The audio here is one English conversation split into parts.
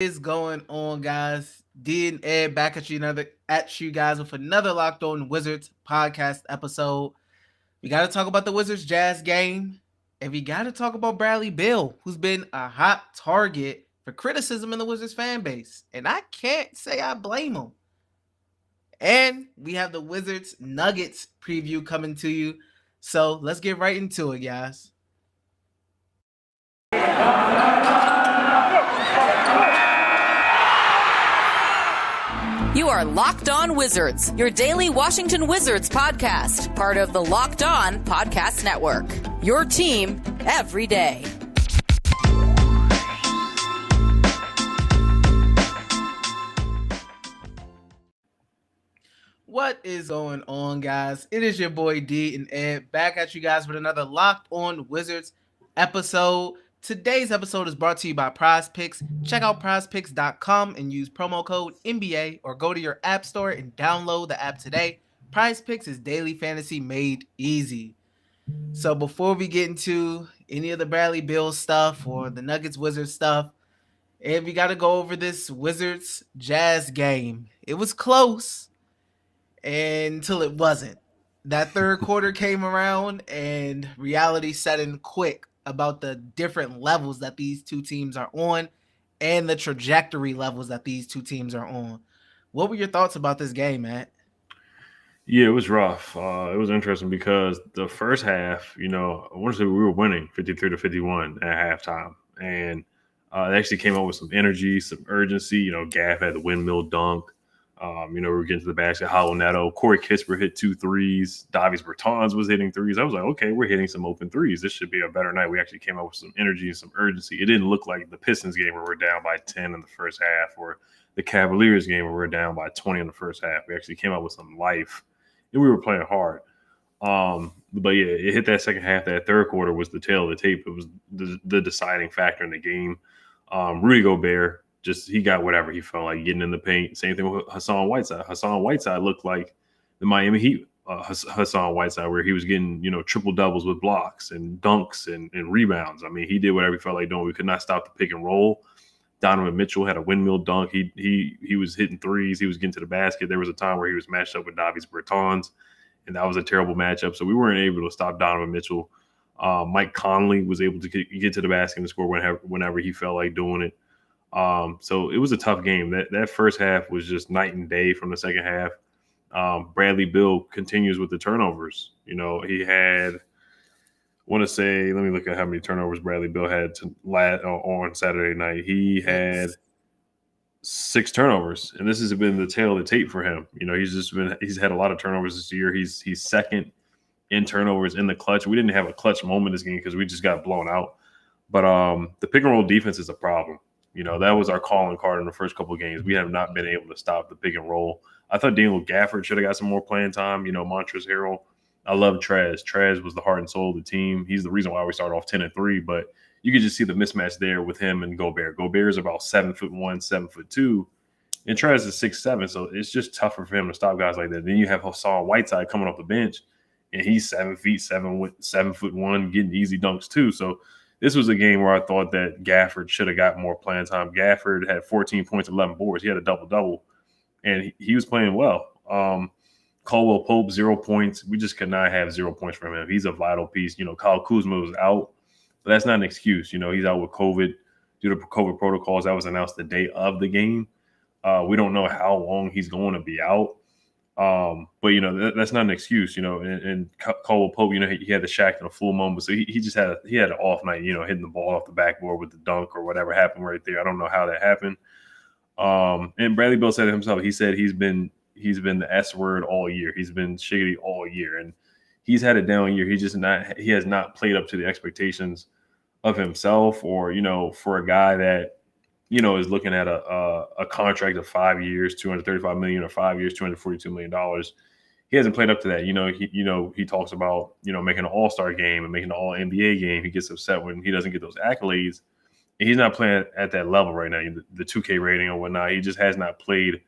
Is going on, guys? D and Ed back at you guys with another Locked On Wizards podcast episode. We got to talk about the Wizards Jazz game, and we got to talk about Bradley Beal, who's been a hot target for criticism in the Wizards fan base, and I can't say I blame him. And we have the Wizards Nuggets preview coming to you, so let's get right into it, guys. You are Locked On Wizards, your daily Washington Wizards podcast, part of the Locked On Podcast Network. Your team every day. What is going on, guys? It is your boy D and Ed back at you guys with another Locked On Wizards episode. Today's episode is brought to you by PrizePicks. Check out prizepicks.com and use promo code NBA or go to your app store and download the app today. PrizePicks is daily fantasy made easy. So before we get into any of the Bradley Beal stuff or the Nuggets Wizards stuff, and we got to go over this Wizards Jazz game. It was close until it wasn't. That third quarter came around and reality set in quick about the different levels that these two teams are on and the trajectory levels that these two teams are on. What were your thoughts about this game, Matt? Yeah, it was rough. It was interesting because the first half, I want to say we were winning 53-51 at halftime. And it actually came out with some energy, some urgency. Gaff had the windmill dunk. We were getting to the basket. Hollow Neto, Corey Kispert hit 2 threes. Davis Bertans was hitting threes. I was like, okay, we're hitting some open threes. This should be a better night. We actually came up with some energy and some urgency. It didn't look like the Pistons game where we're down by 10 in the first half or the Cavaliers game where we're down by 20 in the first half. We actually came up with some life, and we were playing hard. But yeah, it hit that second half. That third quarter was the tail of the tape. It was the deciding factor in the game. Rudy Gobert, he got whatever he felt like getting in the paint. Same thing with Hassan Whiteside. Hassan Whiteside looked like the Miami Heat Hassan Whiteside, where he was getting, triple doubles with blocks and dunks and rebounds. I mean, he did whatever he felt like doing. We could not stop the pick and roll. Donovan Mitchell had a windmill dunk. He was hitting threes. He was getting to the basket. There was a time where he was matched up with Davis Bertans, and that was a terrible matchup. So we weren't able to stop Donovan Mitchell. Mike Conley was able to get to the basket and score whenever he felt like doing it. So it was a tough game. That first half was just night and day from the second half. Bradley Beal continues with the turnovers. He had, let me look at how many turnovers Bradley Beal had on Saturday night. He had 6 turnovers, and this has been the tail of the tape for him. He's had a lot of turnovers this year. He's second in turnovers in the clutch. We didn't have a clutch moment this game because we just got blown out. But the pick and roll defense is a problem. That was our calling card in the first couple of games. We have not been able to stop the pick and roll. I thought Daniel Gafford should have got some more playing time. Montrezl Harrell. I love Trez. Trez was the heart and soul of the team. He's the reason why we started off 10-3, but you could just see the mismatch there with him and Gobert. Gobert is about 7'1", 7'2", and Trez is 6'7", so it's just tougher for him to stop guys like that. Then you have Hassan Whiteside coming off the bench, and he's 7 feet, 7'1", getting easy dunks too. So this was a game where I thought that Gafford should have got more playing time. Gafford had 14 points, 11 boards. He had a double-double, and he was playing well. Caldwell Pope, 0 points. We just could not have 0 points from him. He's a vital piece. Kyle Kuzma was out, but that's not an excuse. He's out with COVID due to COVID protocols. That was announced the day of the game. We don't know how long he's going to be out. But that's not an excuse, and Caldwell Pope, he had the Shaq in a full moment. So he just had an off night, hitting the ball off the backboard with the dunk or whatever happened right there. I don't know how that happened. And Bradley Beal said it himself. He said he's been the S word all year. He's been shiggity all year, and he's had a down year. He has not played up to the expectations of himself or, for a guy that, is looking at a contract of 5 years, $235 million, or 5 years, $242 million. He hasn't played up to that. He talks about, making an all-star game and making an all-NBA game. He gets upset when he doesn't get those accolades. And he's not playing at that level right now, the 2K rating or whatnot. He just has not played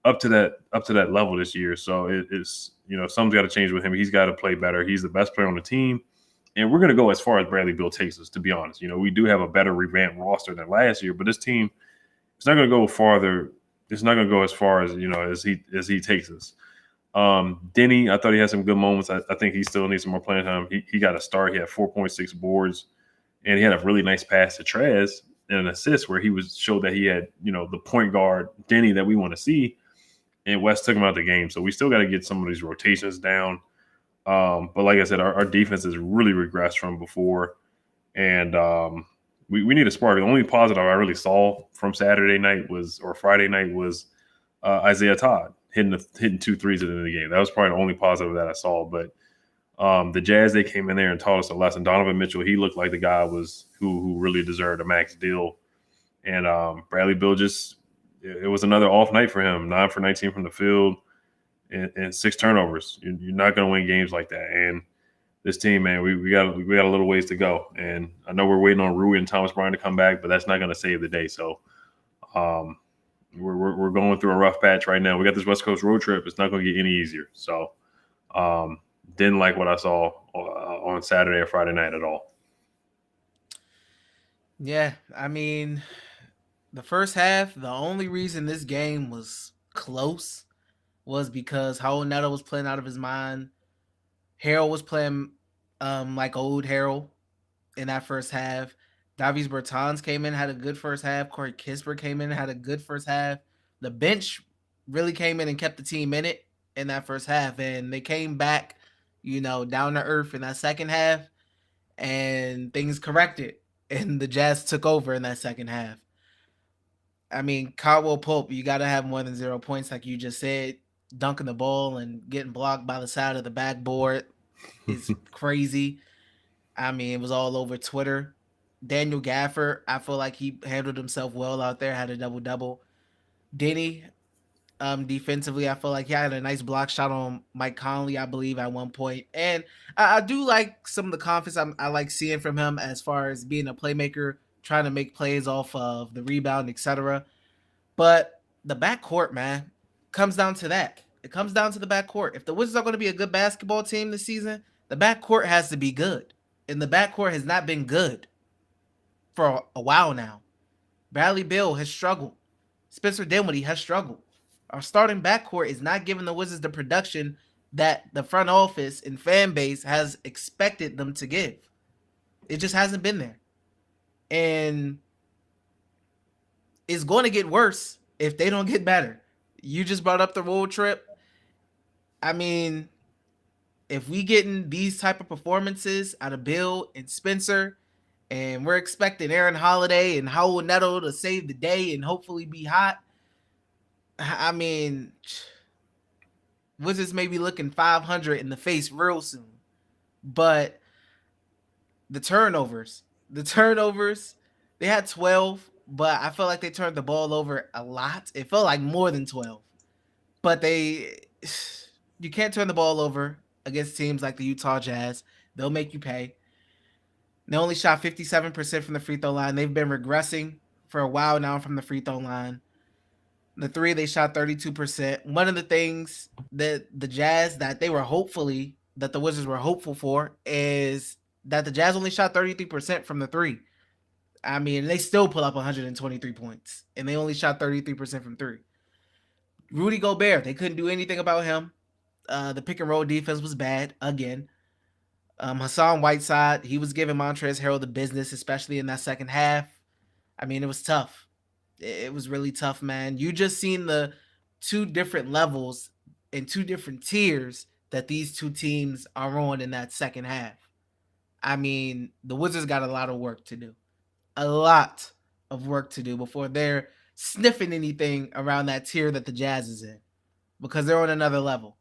up to that level this year. So it's something's got to change with him. He's got to play better. He's the best player on the team. And we're going to go as far as Bradley Beal takes us, to be honest. We do have a better revamped roster than last year, but this team it's not going to go farther. It's not going to go as far as as he takes us. Denny, I thought he had some good moments. I think he still needs some more playing time. He got a start. He had 4.6 boards, and he had a really nice pass to Trez and an assist where he showed that he had the point guard Denny that we want to see. And West took him out of the game, so we still got to get some of these rotations down. But like I said, our defense has really regressed from before, and we need a spark. The only positive I really saw from Friday night was Isaiah Todd hitting 2 threes at the end of the game. That was probably the only positive that I saw. But the Jazz, they came in there and taught us a lesson. Donovan Mitchell, he looked like the guy who really deserved a max deal. And Bradley Beal it was another off night for him. 9 for 19 from the field and 6 turnovers. You're not going to win games like that. And this team, man, we got a little ways to go. And I know we're waiting on Rudy and Thomas Bryant to come back, but that's not going to save the day. So we're going through a rough patch right now. We got this West Coast road trip. It's not going to get any easier. So didn't like what I saw on Saturday or Friday night at all. Yeah, I mean, the first half, the only reason this game was close was because Raul Neto was playing out of his mind. Harold was playing like old Harold in that first half. Davis Bertans came in, had a good first half. Corey Kispert came in, had a good first half. The bench really came in and kept the team in it in that first half. And they came back, down to earth in that second half. And things corrected. And the Jazz took over in that second half. I mean, Caldwell Pope, you got to have more than 0 points, like you just said. Dunking the ball and getting blocked by the side of the backboard is crazy. I mean, it was all over Twitter. Daniel Gafford, I feel like he handled himself well out there, had a double-double. Denny, defensively, I feel like he had a nice block shot on Mike Conley, I believe, at one point. And I do like some of the confidence I like seeing from him as far as being a playmaker, trying to make plays off of the rebound, etc. But the backcourt, man, comes down to that. It comes down to the backcourt. If the Wizards are going to be a good basketball team this season, the backcourt has to be good. And the backcourt has not been good for a while now. Bradley Beal has struggled. Spencer Dinwiddie has struggled. Our starting backcourt is not giving the Wizards the production that the front office and fan base has expected them to give. It just hasn't been there. And it's going to get worse if they don't get better. You just brought up the road trip. I mean, if we getting these type of performances out of Bill and Spencer, and we're expecting Aaron Holiday and Raul Neto to save the day and hopefully be hot, I mean, Wizards may be looking 500 in the face real soon. But the turnovers, they had 12, but I felt like they turned the ball over a lot. It felt like more than 12. But you can't turn the ball over against teams like the Utah Jazz. They'll make you pay. They only shot 57% from the free throw line. They've been regressing for a while now from the free throw line. The three, they shot 32%. One of the things that the Jazz, that the Wizards were hopeful for, is that the Jazz only shot 33% from the three. I mean, they still put up 123 points, and they only shot 33% from three. Rudy Gobert, they couldn't do anything about him. The pick and roll defense was bad again. Hassan Whiteside, he was giving Montrezl Harrell the business, especially in that second half. I mean, it was tough. It was really tough, man. You just seen the two different levels and two different tiers that these two teams are on in that second half. I mean, the Wizards got a lot of work to do. A lot of work to do before they're sniffing anything around that tier that the Jazz is in, because they're on another level.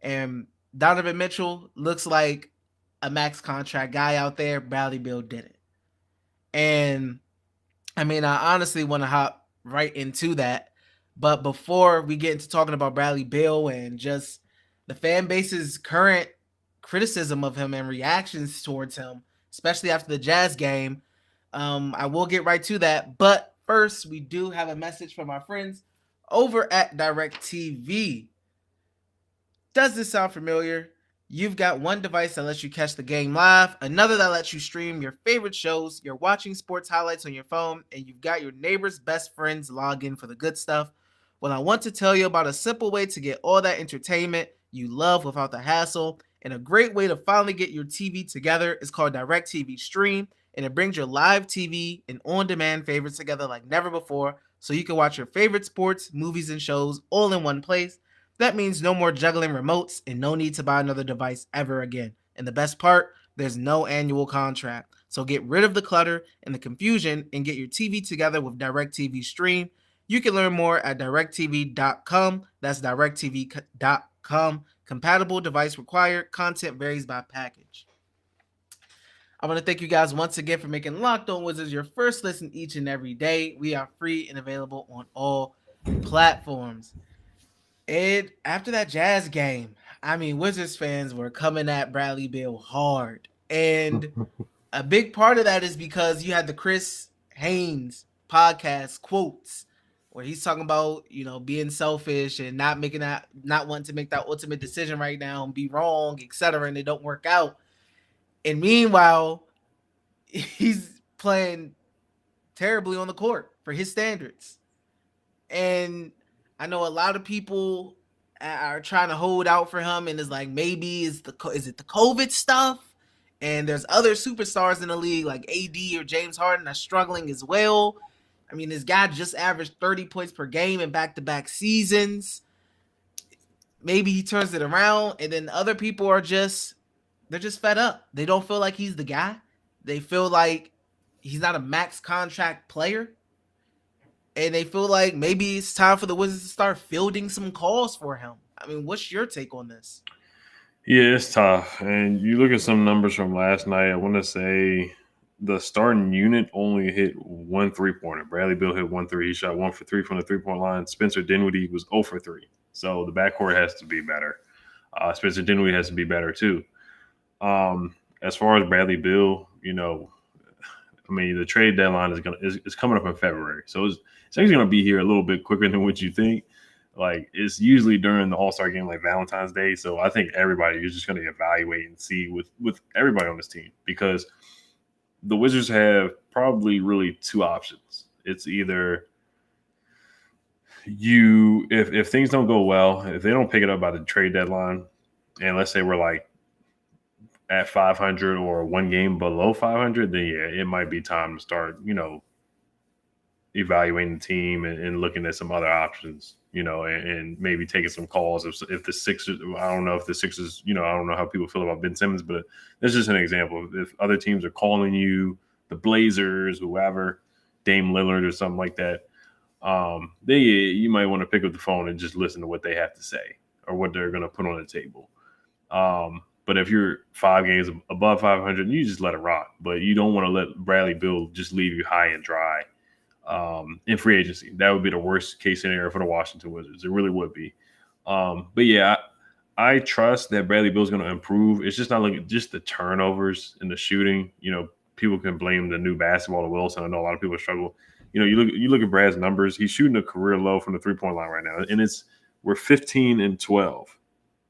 And Donovan Mitchell looks like a max contract guy out there. Bradley Beal did it. And I mean, I honestly want to hop right into that. But before we get into talking about Bradley Beal and just the fan base's current criticism of him and reactions towards him, especially after the Jazz game, I will get right to that. But first, we do have a message from our friends over at DirecTV. Does this sound familiar? You've got one device that lets you catch the game live, another that lets you stream your favorite shows, you're watching sports highlights on your phone, and you've got your neighbor's best friends log in for the good stuff. Well, I want to tell you about a simple way to get all that entertainment you love without the hassle, and a great way to finally get your TV together is called DirecTV Stream, and it brings your live TV and on-demand favorites together like never before, so you can watch your favorite sports, movies, and shows all in one place. That means no more juggling remotes and no need to buy another device ever again. And the best part, there's no annual contract. So get rid of the clutter and the confusion and get your TV together with DirecTV Stream. You can learn more at directv.com. That's directv.com. Compatible device required. Content varies by package. I want to thank you guys once again for making Locked On Wizards your first listen each and every day. We are free and available on all platforms. And after that Jazz game, I mean, Wizards fans were coming at Bradley Beal hard. And a big part of that is because you had the Chris Haynes podcast quotes where he's talking about, being selfish and not wanting to make that ultimate decision right now and be wrong, etc. And it don't work out. And meanwhile, he's playing terribly on the court for his standards. And I know a lot of people are trying to hold out for him, and it's like, maybe is it the COVID stuff? And there's other superstars in the league like AD or James Harden are struggling as well. I mean, this guy just averaged 30 points per game in back-to-back seasons. Maybe he turns it around, and then other people they're just fed up. They don't feel like he's the guy. They feel like he's not a max contract player. And they feel like maybe it's time for the Wizards to start fielding some calls for him. I mean, what's your take on this? Yeah, it's tough. And you look at some numbers from last night, I want to say the starting unit only hit 1 3-pointer. Bradley Beal hit 1 3. He shot 1 for 3 from the three-point line. Spencer Dinwiddie was 0 for 3. So the backcourt has to be better. Spencer Dinwiddie has to be better too. As far as Bradley Beal, the trade deadline is coming up in February. So it's actually going to be here a little bit quicker than what you think. Like, it's usually during the All-Star game, like Valentine's Day. So I think everybody is just going to evaluate and see with everybody on this team, because the Wizards have probably really two options. It's either if things don't go well, if they don't pick it up by the trade deadline, and let's say we're like at 500 or one game below 500, then yeah, it might be time to start, evaluating the team and looking at some other options, and maybe taking some calls. If the Sixers, I don't know if the Sixers, I don't know how people feel about Ben Simmons, but that's just an example. If other teams are calling you, the Blazers, whoever, Dame Lillard or something like that, you might want to pick up the phone and just listen to what they have to say or what they're going to put on the table. But if you're 5 games above 500, you just let it rock. But you don't want to let Bradley Beal just leave you high and dry in free agency. That would be the worst case scenario for the Washington Wizards. It really would be. But yeah, I trust that Bradley Beal is going to improve. It's just not like just the turnovers and the shooting. People can blame the new basketball to Wilson. I know a lot of people struggle. You look at Brad's numbers. He's shooting a career low from the 3-point line right now, and we're 15-12.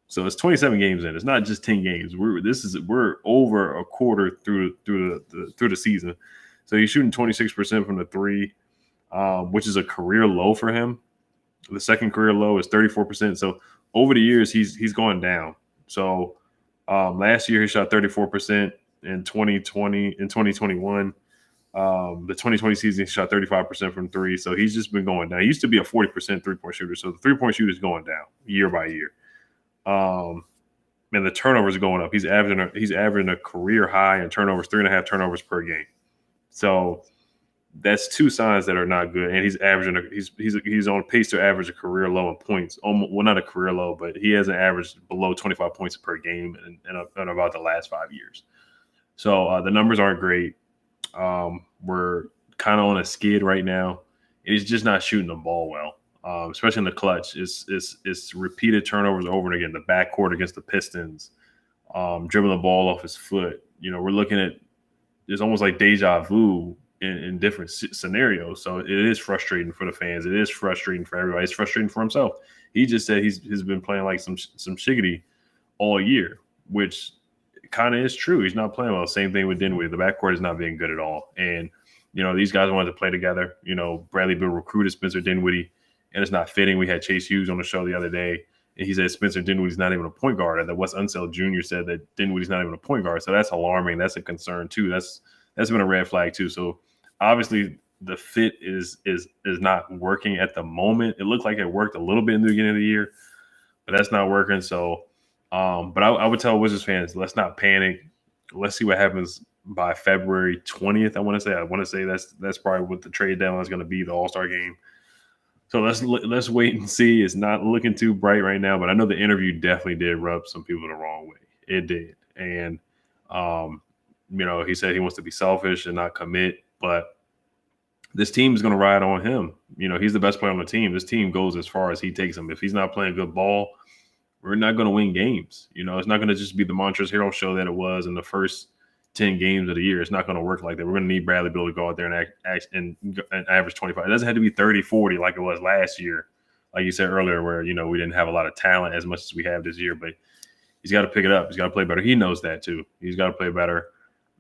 So it's 27 games in. It's not just 10 games. We're over a quarter through the season. So he's shooting 26% from the 3, which is a career low for him. The second career low is 34%. So over the years, he's going down. So last year he shot 34% in 2020. In 2021, the 2020 season he shot 35% from 3. So he's just been going down. He used to be a 40% 3-point shooter. So the 3-point shooter is going down year by year. And the turnovers are going up. He's averaging a career high in turnovers, 3.5 turnovers per game. So that's two signs that are not good. And he's on pace to average a career low in points. Well, not a career low, but he hasn't averaged below 25 points per game in about the last 5 years. So the numbers aren't great. We're kind of on a skid right now. He's just not shooting the ball well. Especially in the clutch. It's repeated turnovers over and again. The backcourt against the Pistons, dribbling the ball off his foot. We're looking at it's almost like deja vu in different scenarios. So it is frustrating for the fans. It is frustrating for everybody. It's frustrating for himself. He just said he's been playing like some shiggity all year. which kind of is true. He's not playing well. Same thing with Dinwiddie. The backcourt is not being good at all. And, these guys wanted to play together. Bradley Beal recruited Spencer Dinwiddie, and it's not fitting. We had Chase Hughes on the show the other day, and he said Spencer Dinwiddie's not even a point guard. And that Wes Unseld Jr. said that Dinwiddie's not even a point guard. So that's alarming. That's a concern too. That's been a red flag too. So obviously the fit is not working at the moment. It looked like it worked a little bit in the beginning of the year, but that's not working. So, but I would tell Wizards fans, let's not panic. Let's see what happens by February 20th. I want to say that's probably what the trade deadline is going to be, the All-Star game. So let's wait and see. It's not looking too bright right now, but I know the interview definitely did rub some people the wrong way. It did. And, he said he wants to be selfish and not commit, but this team is going to ride on him. He's the best player on the team. This team goes as far as he takes them. If he's not playing good ball, we're not going to win games. It's not going to just be the Montrezl Harrell show that it was in the first 10 games of the year. It's not going to work like that. We're going to need Bradley Beal to go out there and average 25. It doesn't have to be 30, 40 like it was last year, like you said earlier, where, we didn't have a lot of talent as much as we have this year. But he's got to pick it up. He's got to play better. He knows that too. He's got to play better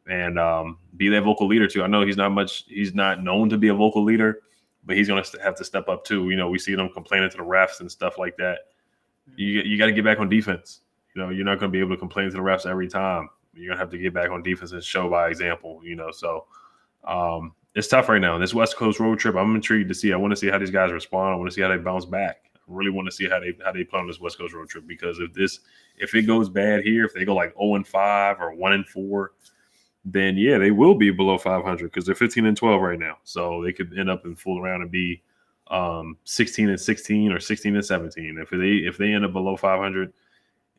and be that vocal leader too. I know he's not known to be a vocal leader, but he's going to have to step up too. We see them complaining to the refs and stuff like that. You got to get back on defense. You're not going to be able to complain to the refs every time. You're going to have to get back on defense and show by example, So it's tough right now. This West Coast road trip, I'm intrigued to see. I want to see how these guys respond. I want to see how they bounce back. I really want to see how they play on this West Coast road trip, because if it goes bad here, if they go like 0-5 or 1-4, then yeah, they will be below 500 because they're 15-12 right now. So they could end up and fool around and be 16-16 or 16-17. If they end up below 500,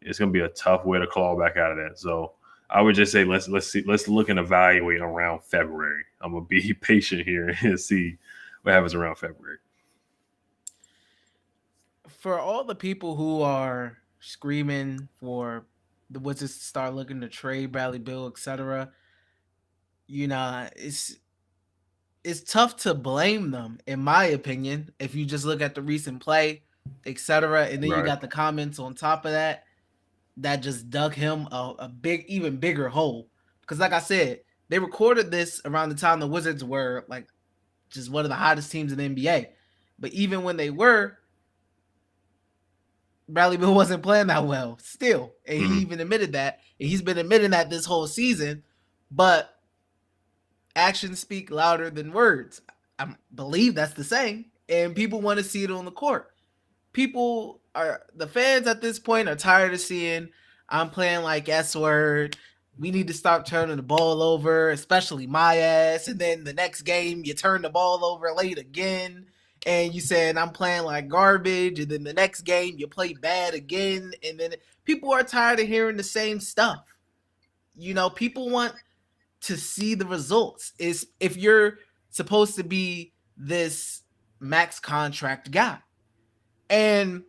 it's going to be a tough way to claw back out of that. So I would just say let's look and evaluate around February. I'm gonna be patient here and see what happens around February. For all the people who are screaming for the Wizards to start looking to trade Bradley Beal, etc., it's tough to blame them, in my opinion, if you just look at the recent play, etc., and then you got the comments on top of that just dug him a even bigger hole. Because like I said, they recorded this around the time the Wizards were like just one of the hottest teams in the NBA. But even when they were, Bradley Beal wasn't playing that well still. And he even admitted that. And he's been admitting that this whole season. But actions speak louder than words. I believe that's the saying. And people want to see it on the court. The fans at this point are tired of seeing I'm playing like S-word. We need to stop turning the ball over, especially my ass. And then the next game, you turn the ball over late again. And you said I'm playing like garbage. And then the next game, you play bad again. And then people are tired of hearing the same stuff. People want to see the results. If you're supposed to be this max contract guy. And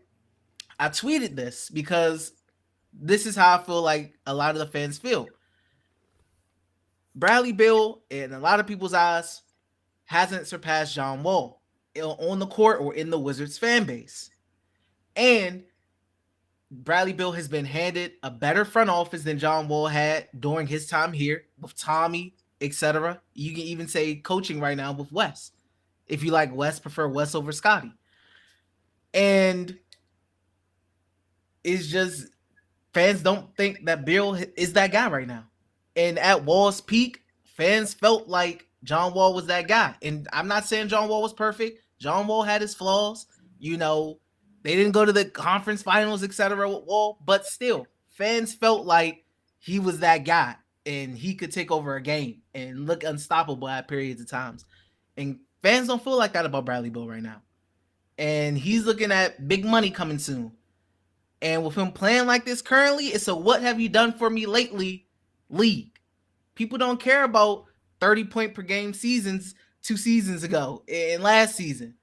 I tweeted this because this is how I feel like a lot of the fans feel. Bradley Beal, in a lot of people's eyes, hasn't surpassed John Wall on the court or in the Wizards fan base. And Bradley Beal has been handed a better front office than John Wall had during his time here with Tommy, etc. You can even say coaching right now with Wes. If you like Wes, prefer Wes over Scotty. And it's just fans don't think that Beal is that guy right now. And at Wall's peak, fans felt like John Wall was that guy. And I'm not saying John Wall was perfect. John Wall had his flaws. They didn't go to the conference finals, etc. with Wall. But still, fans felt like he was that guy. And he could take over a game and look unstoppable at periods of times. And fans don't feel like that about Bradley Beal right now. And he's looking at big money coming soon. And with him playing like this currently, it's a what have you done for me lately league. People don't care about 30-point per game seasons 2 seasons ago and last season.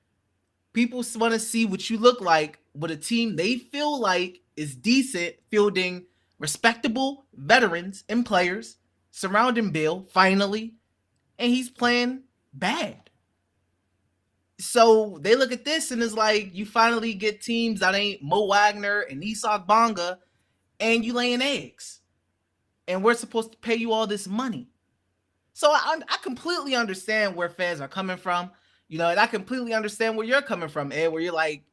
People want to see what you look like with a team they feel like is decent, fielding respectable veterans and players surrounding Beal finally, and he's playing bad. So they look at this and it's like you finally get teams that ain't Mo Wagner and Isak Bonga, and you laying eggs. and we're supposed to pay you all this money. So I completely understand where fans are coming from, and I completely understand where you're coming from, Ed, where you're like,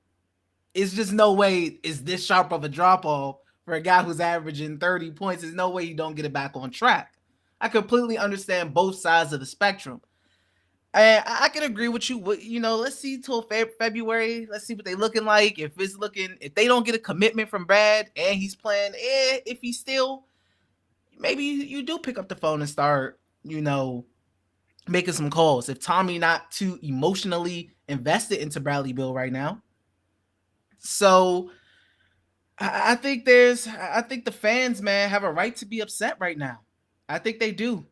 it's just no way is this sharp of a drop off for a guy who's averaging 30 points. There's no way you don't get it back on track. I completely understand both sides of the spectrum. And I can agree with you. Let's see till February. Let's see what they looking like. If they don't get a commitment from Brad and he's playing, if he's still, maybe you do pick up the phone and start, making some calls. If Tommy not too emotionally invested into Bradley Beal right now. So I think the fans, man, have a right to be upset right now. I think they do.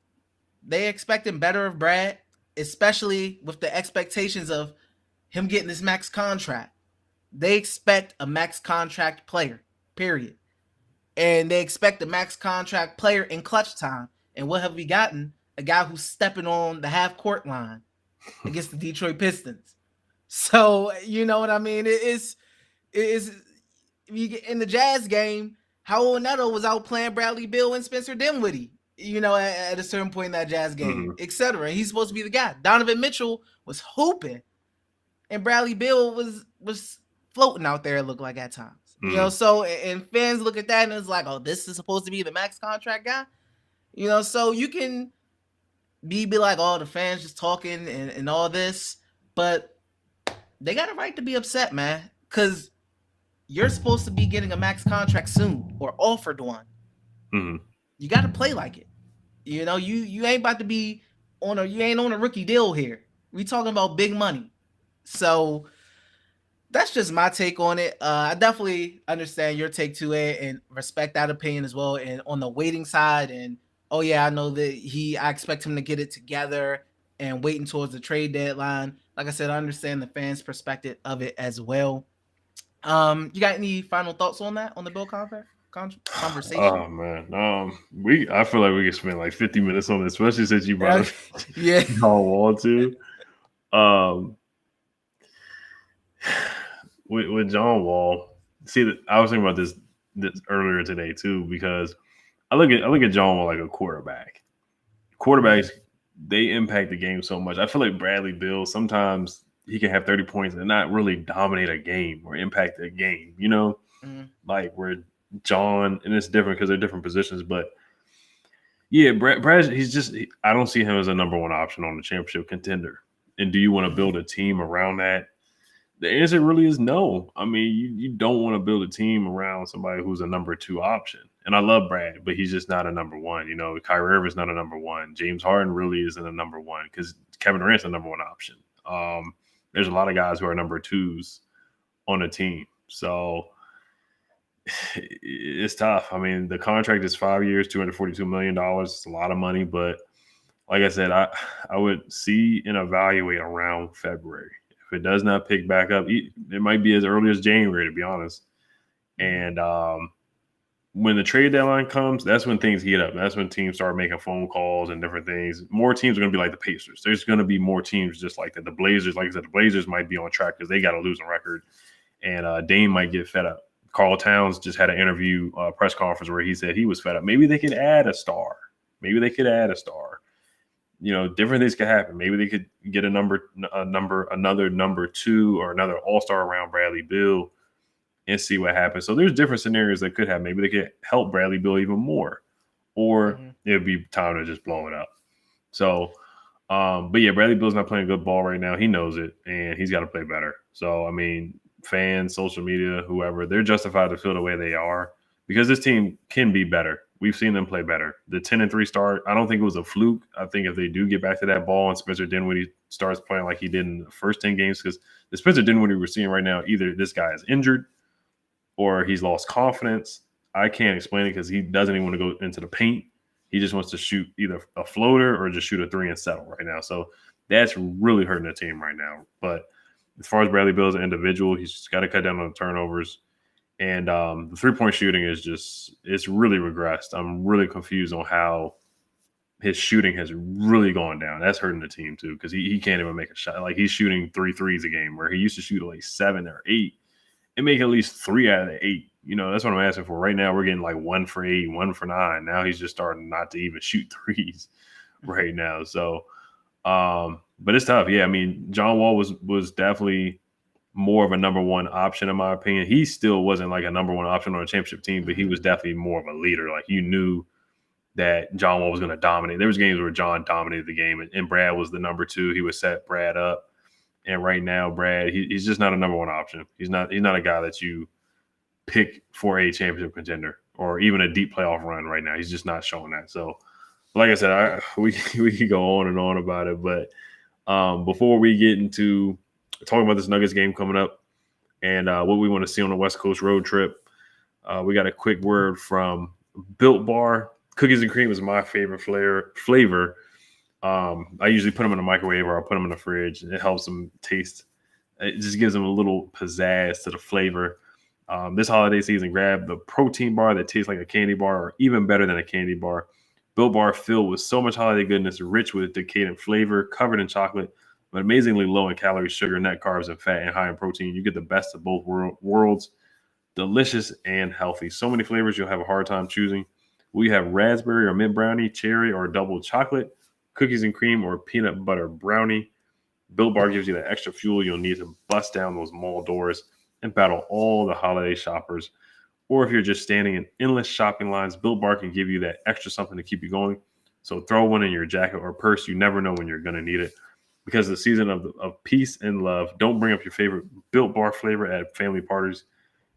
They expecting better of Brad, especially with the expectations of him getting this max contract. They expect a max contract player, period. And they expect a max contract player in clutch time. And what have we gotten? A guy who's stepping on the half court line against the Detroit Pistons. So, you know what I mean? It is in the Jazz game, Howell Neto was out playing Bradley Beal and Spencer Dinwiddie, at a certain point in that Jazz game, etc. He's supposed to be the guy. Donovan Mitchell was hooping, and Bradley Beal was floating out there, it looked like at times. So, and fans look at that and it's like, oh, this is supposed to be the max contract guy? So you can be like, oh, the fans just talking and all this, but they got a right to be upset, man, because you're supposed to be getting a max contract soon or offered one. You got to play like it. You ain't about to be you ain't on a rookie deal here. We talking about big money. So that's just my take on it. I definitely understand your take to it and respect that opinion as well. And on the waiting side, and I know that I expect him to get it together and waiting towards the trade deadline. Like I said, I understand the fans' perspective of it as well. You got any final thoughts on that, on the Bill conversation? Oh man, I feel like we could spend like 50 minutes on this, especially since you brought up John Wall too. With John Wall, I was thinking about this earlier today too, because I look at John Wall like a quarterback. Quarterbacks, they impact the game so much. I feel like Bradley Beal, sometimes he can have 30 points and not really dominate a game or impact a game, like where John, and it's different because they're different positions, but yeah, Brad, I don't see him as a number one option on the championship contender. And do you want to build a team around that? The answer really is no. I mean, you don't want to build a team around somebody who's a number two option. And I love Brad, but he's just not a number one. Kyrie Irving's not a number one. James Harden really isn't a number one because Kevin Durant's a number one option. There's a lot of guys who are number twos on a team. So it's tough. I mean, the contract is 5 years, $242 million. It's a lot of money, but like I said, I would see and evaluate around February. If it does not pick back up, it might be as early as January, to be honest. And when the trade deadline comes, that's when things heat up. That's when teams start making phone calls and different things. More teams are going to be like the Pacers. There's going to be more teams just like that. The Blazers, like I said, the Blazers might be on track because they got a losing record. And Dame might get fed up. Karl Towns just had an interview, press conference where he said he was fed up. Maybe they could add a star. Different things could happen. Maybe they could get another number two or another all-star around Bradley Beal and see what happens. So there's different scenarios that could happen. Maybe they could help Bradley Beal even more, or it would be time to just blow it up. So, but yeah, Bradley Beal's not playing good ball right now. He knows it, and he's got to play better. So, I mean, fans, social media, whoever, they're justified to feel the way they are because this team can be better. We've seen them play better. The 10-3 start, I don't think it was a fluke. I think if they do get back to that ball and Spencer Dinwiddie starts playing like he did in the first 10 games, because the Spencer Dinwiddie we're seeing right now, either this guy is injured or he's lost confidence. I can't explain it because he doesn't even want to go into the paint. He just wants to shoot either a floater or just shoot a three and settle right now. So that's really hurting the team right now. But as far as Bradley Beal as an individual, he's just got to cut down on the turnovers. And the three-point shooting it's really regressed. I'm really confused on how his shooting has really gone down. That's hurting the team too because he can't even make a shot. Like he's shooting 3 threes a game where he used to shoot like 7 or 8 and make at least 3 out of the 8 That's what I'm asking for. Right now, we're getting like 1 for 8, 1 for 9. Now he's just starting not to even shoot threes right now. So, but it's tough. Yeah, I mean, John Wall was definitely more of a number one option in my opinion. He still wasn't like a number one option on a championship team, but he was definitely more of a leader. Like you knew that John Wall was going to dominate. There was games where John dominated the game, and Brad was the number 2. He would set Brad up. And right now, Brad, he's just not a number one option. He's not a guy that you pick for a championship contender or even a deep playoff run right now. He's just not showing that. So, like I said, we could go on and on about it. But before we get into talking about this Nuggets game coming up and what we want to see on the West Coast road trip, we got a quick word from Built Bar. Cookies and cream is my favorite flavor. I usually put them in the microwave or I'll put them in the fridge. It helps them taste. It just gives them a little pizzazz to the flavor. This holiday season, grab the protein bar that tastes like a candy bar or even better than a candy bar. Built Bar filled with so much holiday goodness, rich with decadent flavor, covered in chocolate, but amazingly low in calories, sugar, net carbs, and fat, and high in protein. You get the best of both worlds. Delicious and healthy. So many flavors you'll have a hard time choosing. We have raspberry or mint brownie, cherry or double chocolate, cookies and cream or peanut butter brownie. Built Bar gives you that extra fuel you'll need to bust down those mall doors and battle all the holiday shoppers. Or if you're just standing in endless shopping lines, Built Bar can give you that extra something to keep you going. So throw one in your jacket or purse. You never know when you're going to need it. Because of the season of peace and love, don't bring up your favorite Built Bar flavor at family parties.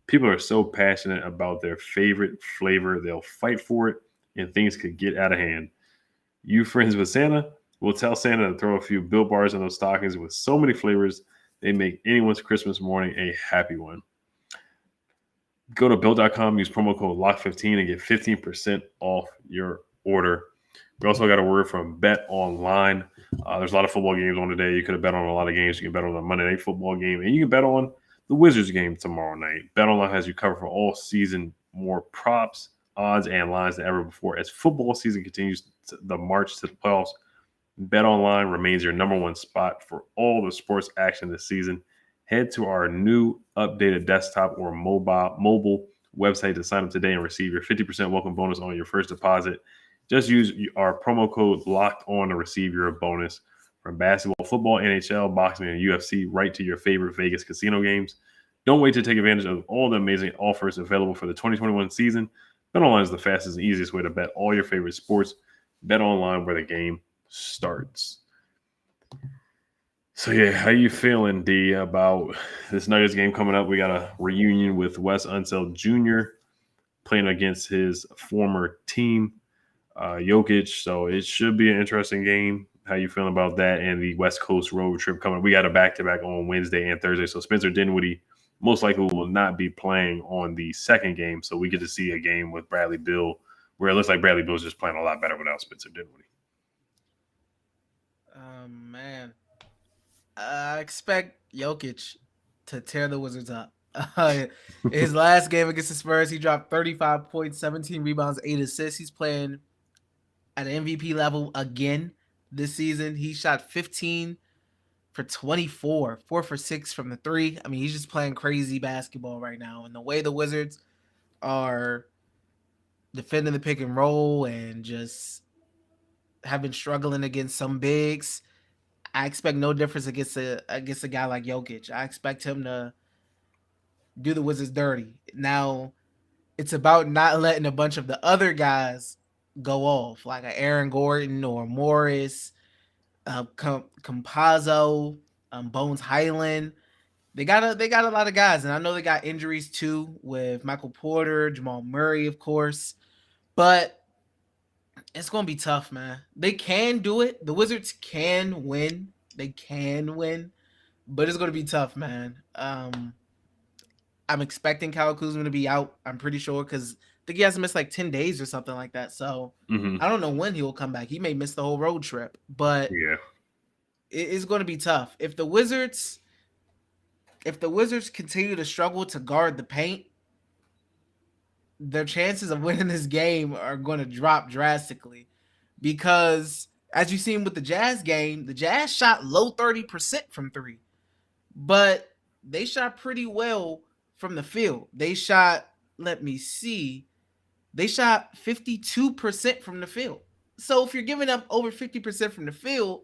People are so passionate about their favorite flavor, they'll fight for it, and things could get out of hand. You friends with Santa? We'll tell Santa to throw a few Built Bars in those stockings with so many flavors, they make anyone's Christmas morning a happy one. Go to Built.com, use promo code LOCK15 and get 15% off your order. We also got a word from Bet Online. There's a lot of football games on today. You could have bet on a lot of games. You can bet on the Monday Night Football game, and you can bet on the Wizards game tomorrow night. Bet Online has you covered for all season, more props, odds, and lines than ever before. As football season continues the march to the playoffs, Bet Online remains your number one spot for all the sports action this season. Head to our new updated desktop or mobile website to sign up today and receive your 50% welcome bonus on your first deposit. Just use our promo code LOCKED ON to receive your bonus. From basketball, football, NHL, boxing, and UFC, right to your favorite Vegas casino games. Don't wait to take advantage of all the amazing offers available for the 2021 season. BetOnline is the fastest and easiest way to bet all your favorite sports. BetOnline, where the game starts. So, yeah, how you feeling, D, about this Nuggets game coming up? We got a reunion with Wes Unseld Jr. playing against his former team, Jokic. So it should be an interesting game. How you feeling about that and the West Coast road trip coming? We got a back-to-back on Wednesday and Thursday. So Spencer Dinwiddie most likely will not be playing on the second game. So we get to see a game with Bradley Beal where it looks like Bradley Beal's just playing a lot better without Spencer Dinwiddie. Man. I expect Jokic to tear the Wizards up. His last game against the Spurs, he dropped 35 points, 17 rebounds, 8 assists. He's playing at an MVP level again. This season, he shot 15 for 24, 4 for 6 from the 3. I mean, he's just playing crazy basketball right now. And the way the Wizards are defending the pick and roll and just have been struggling against some bigs, I expect no difference against a guy like Jokic. I expect him to do the Wizards dirty. Now, it's about not letting a bunch of the other guys go off, like a Aaron Gordon or Morris, Campazzo, Bones Highland. They got a lot of guys, and I know they got injuries too with Michael Porter, Jamal Murray, of course. But it's gonna be tough, man. They can do it. The Wizards can win. They can win, but it's gonna be tough, man. I'm expecting Kyle Kuzma to be out. I'm pretty sure because I think he has to miss like 10 days or something like that. So I don't know when he will come back. He may miss the whole road trip, but yeah, it's going to be tough. If the Wizards continue to struggle to guard the paint, their chances of winning this game are going to drop drastically because as you've seen with the Jazz game, the Jazz shot low 30% from 3, but they shot pretty well from the field. They shot let me see. They shot 52% from the field. So if you're giving up over 50% from the field,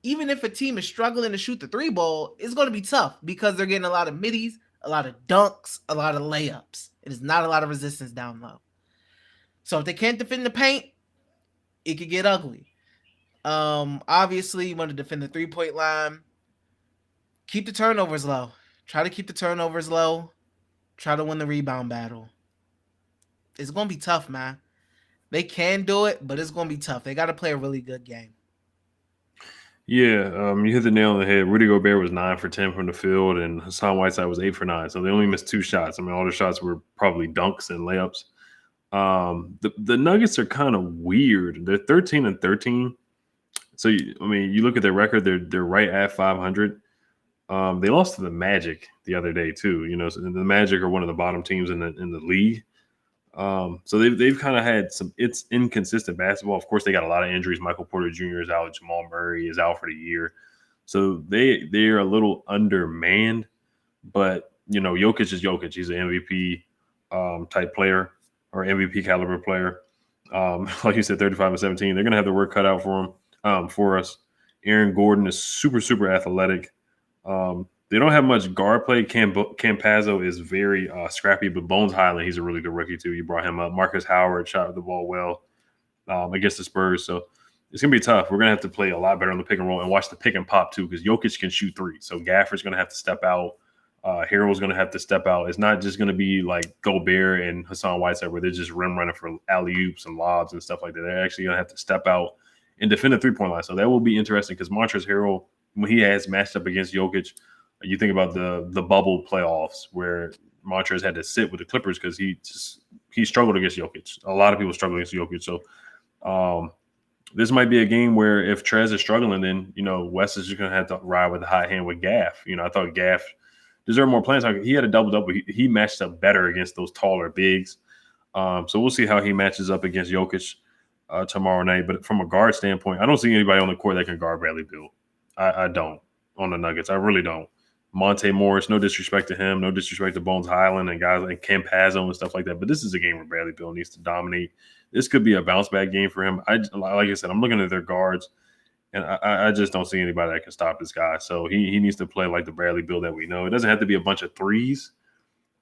even if a team is struggling to shoot the 3 ball, it's going to be tough because they're getting a lot of middies, a lot of dunks, a lot of layups. It is not a lot of resistance down low. So if they can't defend the paint, it could get ugly. Obviously, you want to defend the 3-point line. Keep the turnovers low. Try to keep the turnovers low. Try to win the rebound battle. It's going to be tough, man. They can do it, but it's going to be tough. They got to play a really good game. Yeah, you hit the nail on the head. Rudy Gobert was 9 for 10 from the field, and Hassan Whiteside was 8 for 9. So they only missed 2 shots. I mean, all the shots were probably dunks and layups. The Nuggets are kind of weird. They're 13-13. So you look at their record; they're right at 500. They lost to the Magic the other day too. So the Magic are one of the bottom teams in the league. So they've kind of had it's inconsistent basketball. Of course, they got a lot of injuries. Michael Porter Jr. is out. Jamal Murray is out for the year. So they're a little undermanned. But Jokic is Jokic. He's an MVP type player or MVP caliber player. Like you said, 35-17. They're gonna have the work cut out for him. For us, Aaron Gordon is super athletic. They don't have much guard play. Campazzo is very scrappy, but Bones Highland, he's a really good rookie too. You brought him up. Marcus Howard shot the ball well against the Spurs, so it's gonna be tough. We're gonna have to play a lot better on the pick and roll and watch the pick and pop too, because Jokic can shoot 3. So Gafford's gonna have to step out. Harrell's gonna have to step out. It's not just gonna be like Gobert and Hassan Whiteside where they're just running for alley oops and lobs and stuff like that. They're actually gonna have to step out and defend the 3-point line. So that will be interesting because Montrezl Harrell, when he has matched up against Jokic, you think about the bubble playoffs where Montrezl had to sit with the Clippers because he struggled against Jokic. A lot of people struggle against Jokic. So this might be a game where if Trez is struggling, then West is just gonna have to ride with the hot hand with Gaff. I thought Gaff deserved more playing time. He had a double-double. He matched up better against those taller bigs. So we'll see how he matches up against Jokic tomorrow night. But from a guard standpoint, I don't see anybody on the court that can guard Bradley Beal. I don't on the Nuggets. I really don't. Monte Morris, no disrespect to him, no disrespect to Bones Highland and guys like Campazzo and stuff like that. But this is a game where Bradley Beal needs to dominate. This could be a bounce-back game for him. Like I said, I'm looking at their guards, and I just don't see anybody that can stop this guy. So he needs to play like the Bradley Beal that we know. It doesn't have to be a bunch of threes,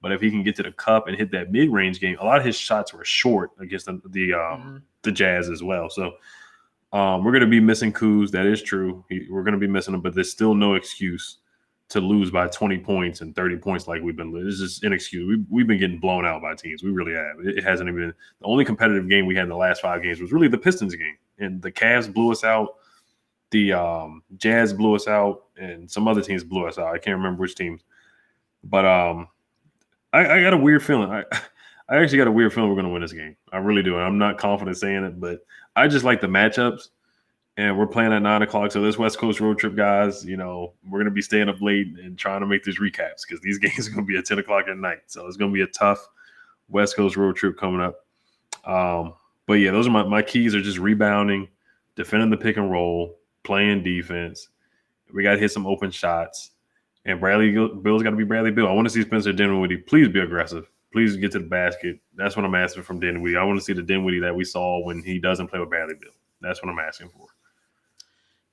but if he can get to the cup and hit that mid-range game, a lot of his shots were short against the Jazz as well. So we're going to be missing Kuz. That is true. We're going to be missing him, but there's still no excuse to lose by 20 points and 30 points like we've been. It's just inexcusable. We've been getting blown out by teams. We really have. It hasn't even – the only competitive game we had in the last 5 games was really the Pistons game. And the Cavs blew us out. The Jazz blew us out. And some other teams blew us out. I can't remember which teams. But I got a weird feeling. I actually got a weird feeling we're going to win this game. I really do. And I'm not confident saying it, but I just like the matchups. And we're playing at 9 o'clock. So this West Coast road trip, guys, we're going to be staying up late and trying to make these recaps because these games are going to be at 10 o'clock at night. So it's going to be a tough West Coast road trip coming up. But, yeah, those are my keys are just rebounding, defending the pick and roll, playing defense. We got to hit some open shots. And Bradley Beal's got to be Bradley Beal. I want to see Spencer Dinwiddie. Please be aggressive. Please get to the basket. That's what I'm asking from Dinwiddie. I want to see the Dinwiddie that we saw when he doesn't play with Bradley Beal. That's what I'm asking for.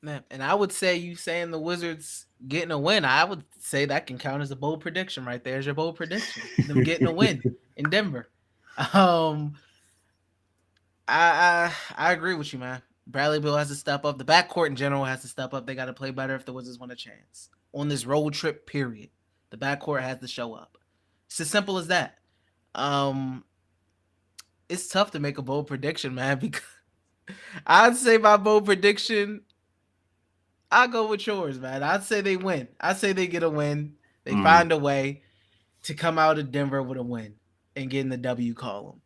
Man, and I would say you saying the Wizards getting a win, I would say that can count as a bold prediction right there. As your bold prediction, them getting a win in Denver. I agree with you, man. Bradley Beal has to step up. The backcourt in general has to step up. They got to play better if the Wizards want a chance on this road trip. Period. The backcourt has to show up. It's as simple as that. It's tough to make a bold prediction, man, because I'd say my bold prediction. I'll go with yours, man. I'd say they win. I'd say they get a win. They find a way to come out of Denver with a win and get in the W column.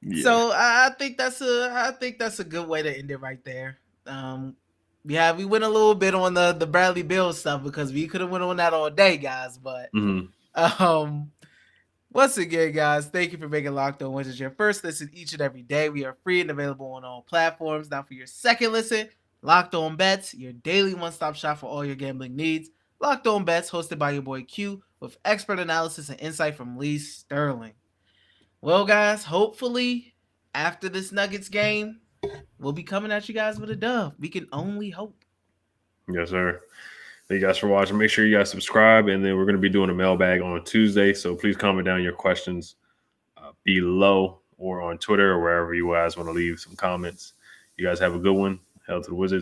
Yeah. So I think that's a good way to end it right there. We went a little bit on the Bradley Beal stuff because we could have went on that all day, guys. But once again, guys, thank you for making Locked On Wizards your first listen each and every day. We are free and available on all platforms. Now for your second listen, Locked On Bets, your daily one-stop shop for all your gambling needs. Locked On Bets, hosted by your boy Q, with expert analysis and insight from Lee Sterling. Well, guys, hopefully after this Nuggets game, we'll be coming at you guys with a dub. We can only hope. Yes, sir. Thank you guys for watching. Make sure you guys subscribe, and then we're going to be doing a mailbag on Tuesday. So please comment down your questions below or on Twitter or wherever you guys want to leave some comments. You guys have a good one. Hell to the Wizards.